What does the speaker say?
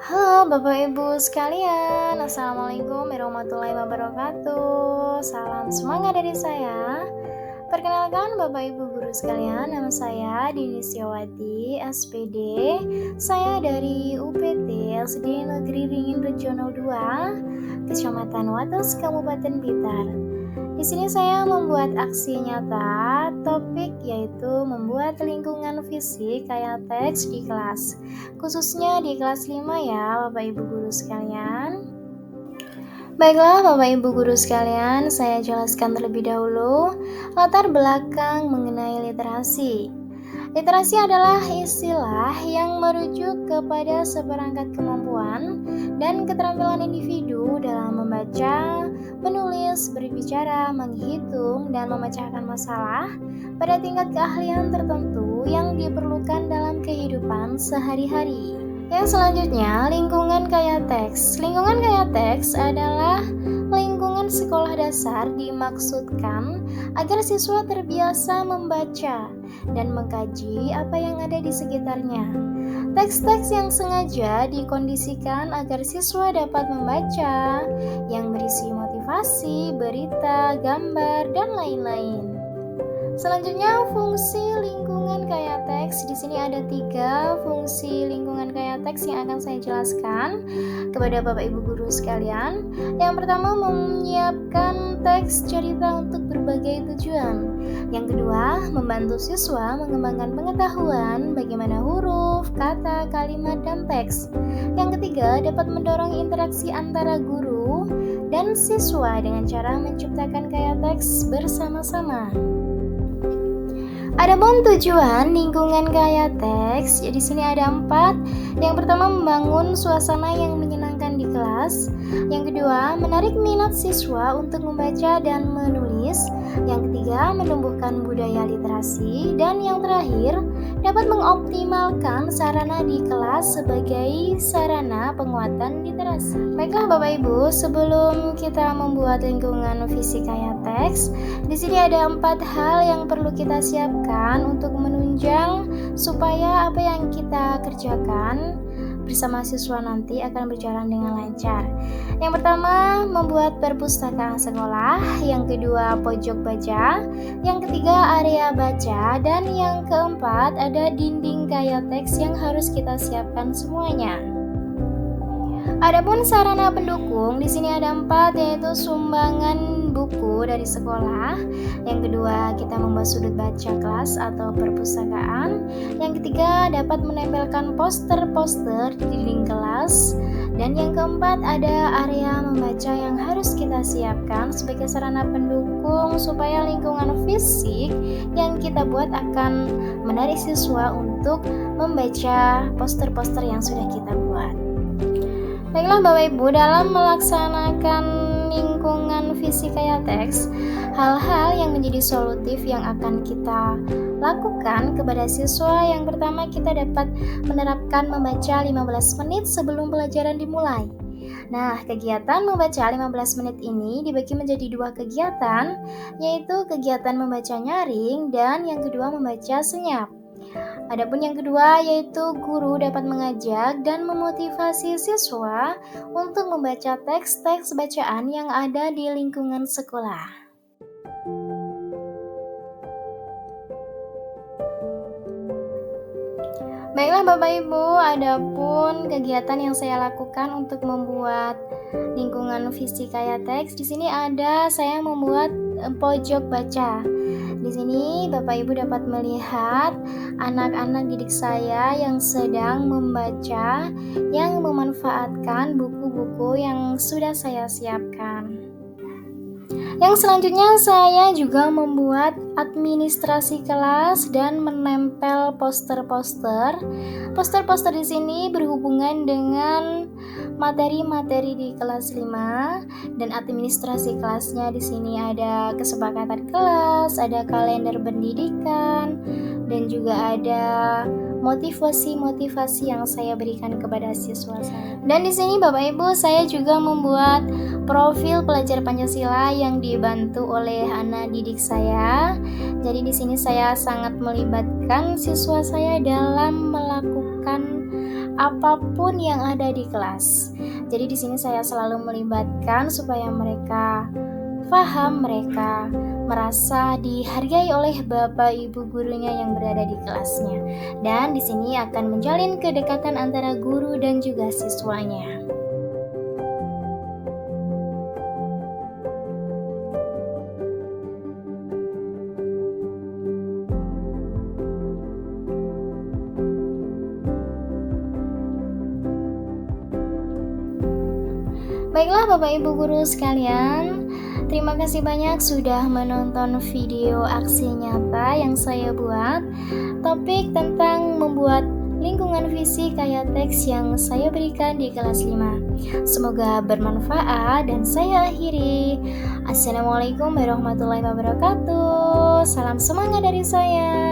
Halo Bapak Ibu sekalian, Assalamualaikum warahmatullahi wabarakatuh. Salam semangat dari saya. Perkenalkan Bapak Ibu guru sekalian, nama saya Dini Siawati, SPD. Saya dari UPT SD Negeri Ringin Regional 2, Kecamatan Wates, Kabupaten Blitar. Di sini saya membuat aksi nyata, topik yaitu membuat lingkungan fisik kayak teks di kelas. Khususnya di kelas 5 ya Bapak Ibu guru sekalian. Baiklah Bapak Ibu guru sekalian, saya jelaskan terlebih dahulu latar belakang mengenai literasi. Literasi adalah istilah yang merujuk kepada seperangkat kemampuan dan keterampilan individu dalam membaca, menulis, berbicara, menghitung, dan memecahkan masalah pada tingkat keahlian tertentu yang diperlukan dalam kehidupan sehari-hari. Yang selanjutnya, lingkungan kaya teks. Lingkungan kaya teks adalah lingkungan sekolah dasar dimaksudkan agar siswa terbiasa membaca dan mengkaji apa yang ada di sekitarnya. Teks-teks yang sengaja dikondisikan agar siswa dapat membaca, yang berisi motivasi, berita, gambar, dan lain-lain. Selanjutnya, fungsi lingkungan kaya teks. Di sini ada 3 fungsi lingkungan kaya teks yang akan saya jelaskan kepada Bapak Ibu guru sekalian. Yang pertama, menyiapkan teks cerita untuk berbagai tujuan. Yang kedua, membantu siswa mengembangkan pengetahuan bagaimana huruf, kata, kalimat, dan teks. Yang ketiga, dapat mendorong interaksi antara guru dan siswa dengan cara menciptakan kaya teks bersama-sama. Adapun tujuan lingkungan kaya teks, di sini ada 4. Yang pertama, membangun suasana yang menyenangkan di kelas. Yang kedua, menarik minat siswa untuk membaca dan menulis. Yang ketiga, menumbuhkan budaya literasi. Dan yang terakhir, dapat mengoptimalkan sarana di kelas sebagai sarana penguatan literasi. Baiklah Bapak Ibu, sebelum kita membuat lingkungan fisik kaya teks, di sini ada 4 hal yang perlu kita siapkan untuk menunjang supaya apa yang kita kerjakan bersama siswa nanti akan berjalan dengan lancar. Yang pertama, membuat perpustakaan sekolah. Yang kedua, pojok baca. Yang ketiga, area baca. Dan yang keempat, ada dinding kaya teks yang harus kita siapkan semuanya. Adapun sarana pendukung, di sini ada 4, yaitu sumbangan buku dari sekolah. Yang kedua, kita membuat sudut baca kelas atau perpustakaan. Yang ketiga, dapat menempelkan poster-poster di dinding kelas. Dan yang keempat, ada area membaca yang harus kita siapkan sebagai sarana pendukung supaya lingkungan fisik yang kita buat akan menarik siswa untuk membaca poster-poster yang sudah kita buat. Baiklah Bapak Ibu, dalam melaksanakan lingkungan fisik kaya teks, hal-hal yang menjadi solutif yang akan kita lakukan kepada siswa. Yang pertama, kita dapat menerapkan membaca 15 menit sebelum pelajaran dimulai. Nah, kegiatan membaca 15 menit ini dibagi menjadi 2 kegiatan, yaitu kegiatan membaca nyaring dan yang kedua membaca senyap. Adapun yang kedua, yaitu guru dapat mengajak dan memotivasi siswa untuk membaca teks-teks bacaan yang ada di lingkungan sekolah. Baiklah Bapak Ibu, adapun kegiatan yang saya lakukan untuk membuat lingkungan fisik kaya teks, di sini ada saya membuat pojok baca. Di sini Bapak Ibu dapat melihat anak-anak didik saya yang sedang membaca, yang memanfaatkan buku-buku yang sudah saya siapkan. Yang selanjutnya, saya juga membuat administrasi kelas dan menempel poster-poster. Poster-poster di sini berhubungan dengan materi-materi di kelas 5 dan administrasi kelasnya. Di sini ada kesepakatan kelas, ada kalender pendidikan, dan juga ada motivasi-motivasi yang saya berikan kepada siswa saya. Dan di sini Bapak Ibu, saya juga membuat profil pelajar Pancasila yang dibantu oleh anak didik saya. Jadi di sini saya sangat melibatkan siswa saya dalam melakukan apapun yang ada di kelas. Jadi di sini saya selalu melibatkan supaya mereka paham, mereka merasa dihargai oleh bapak ibu gurunya yang berada di kelasnya. Dan di sini akan menjalin kedekatan antara guru dan juga siswanya. Baiklah Bapak Ibu guru sekalian, terima kasih banyak sudah menonton video aksi nyata yang saya buat. Topik tentang membuat lingkungan fisik kayak teks yang saya berikan di kelas 5. Semoga bermanfaat dan saya akhiri. Assalamualaikum warahmatullahi wabarakatuh. Salam semangat dari saya.